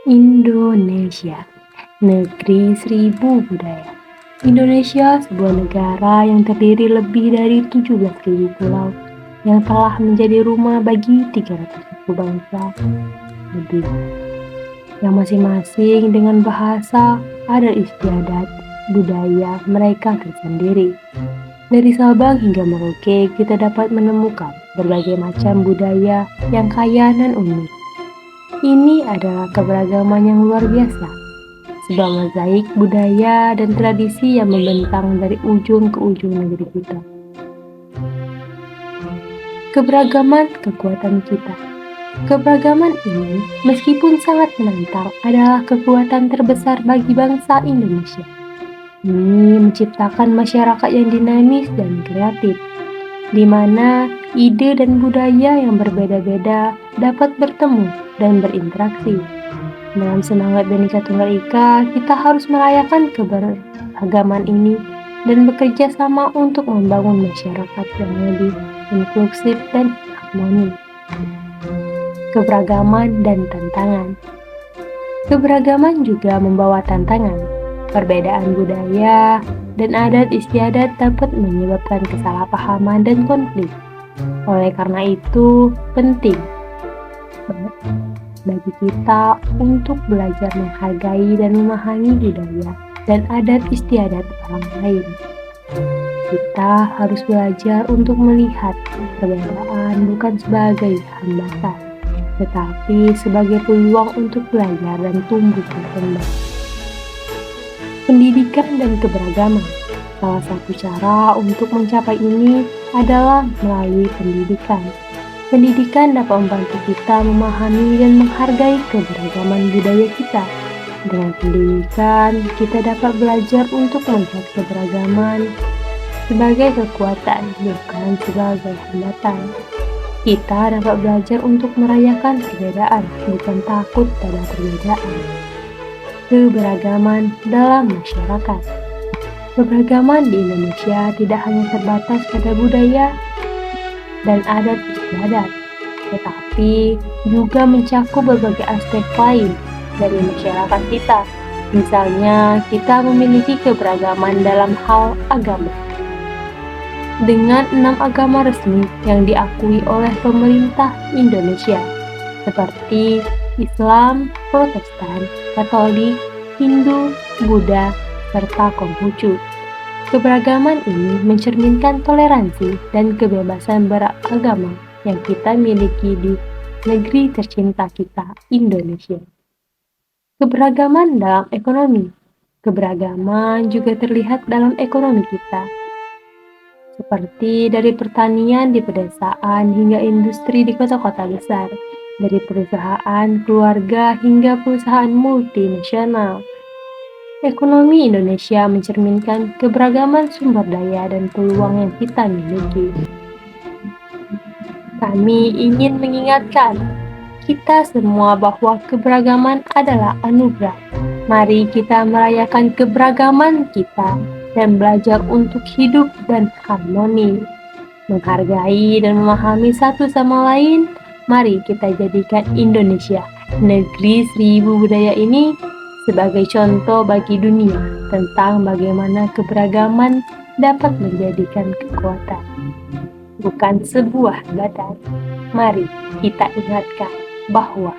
Indonesia, negeri seribu budaya. Indonesia, sebuah negara yang terdiri lebih dari 17.000 pulau yang telah menjadi rumah bagi 300 suku bangsa lebih, yang masing-masing dengan bahasa, adat istiadat, budaya mereka tersendiri. Dari Sabang hingga Merauke, kita dapat menemukan berbagai macam budaya yang kaya dan unik. Ini adalah keberagaman yang luar biasa, sebuah mozaik budaya dan tradisi yang membentang dari ujung ke ujung negeri kita. Keberagaman kekuatan kita. Keberagaman ini, meskipun sangat menantang, adalah kekuatan terbesar bagi bangsa Indonesia. Ini menciptakan masyarakat yang dinamis dan kreatif, di mana ide dan budaya yang berbeda-beda dapat bertemu dan berinteraksi. Dalam semangat Bhinneka Tunggal Ika, kita harus merayakan keberagaman ini dan bekerja sama untuk membangun masyarakat yang lebih inklusif dan harmoni. Keberagaman dan tantangan. Keberagaman juga membawa tantangan. Perbedaan budaya dan adat istiadat dapat menyebabkan kesalahpahaman dan konflik. Oleh karena itu, penting bagi kita untuk belajar menghargai dan memahami budaya dan adat istiadat orang lain. Kita harus belajar untuk melihat perbedaan bukan sebagai hambatan, tetapi sebagai peluang untuk belajar dan tumbuh berkembang. Pendidikan dan keberagaman. Salah satu cara untuk mencapai ini adalah melalui pendidikan. Pendidikan dapat membantu kita memahami dan menghargai keberagaman budaya kita. Dengan pendidikan, kita dapat belajar untuk melihat keberagaman sebagai kekuatan, bukan sebagai hambatan. Kita dapat belajar untuk merayakan perbedaan, bukan takut pada perbedaan. Keberagaman dalam masyarakat. Keberagaman di Indonesia tidak hanya terbatas pada budaya dan adat istiadat, tetapi juga mencakup berbagai aspek lain dari masyarakat kita. Misalnya, kita memiliki keberagaman dalam hal agama. Dengan 6 agama resmi yang diakui oleh pemerintah Indonesia, seperti Islam, Protestan, Katolik, Hindu, Buddha, serta Konghucu. Keberagaman ini mencerminkan toleransi dan kebebasan beragama yang kita miliki di negeri tercinta kita, Indonesia. Keberagaman dalam ekonomi. Keberagaman juga terlihat dalam ekonomi kita, seperti dari pertanian di pedesaan hingga industri di kota-kota besar, dari perusahaan keluarga hingga perusahaan multinasional. Ekonomi Indonesia mencerminkan keberagaman sumber daya dan peluang yang kita miliki. Kami ingin mengingatkan kita semua bahwa keberagaman adalah anugerah. Mari kita merayakan keberagaman kita dan belajar untuk hidup dan harmoni, menghargai dan memahami satu sama lain. Mari kita jadikan Indonesia, negeri seribu budaya ini, sebagai contoh bagi dunia tentang bagaimana keberagaman dapat menjadikan kekuatan, bukan sebuah hambatan. Mari kita ingatkan bahwa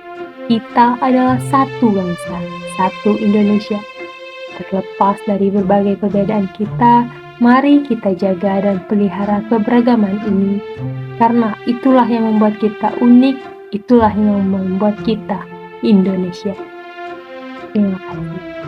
kita adalah satu bangsa, satu Indonesia. Terlepas dari berbagai perbedaan kita, mari kita jaga dan pelihara keberagaman ini, karena itulah yang membuat kita unik, itulah yang membuat kita Indonesia. Terima kasih.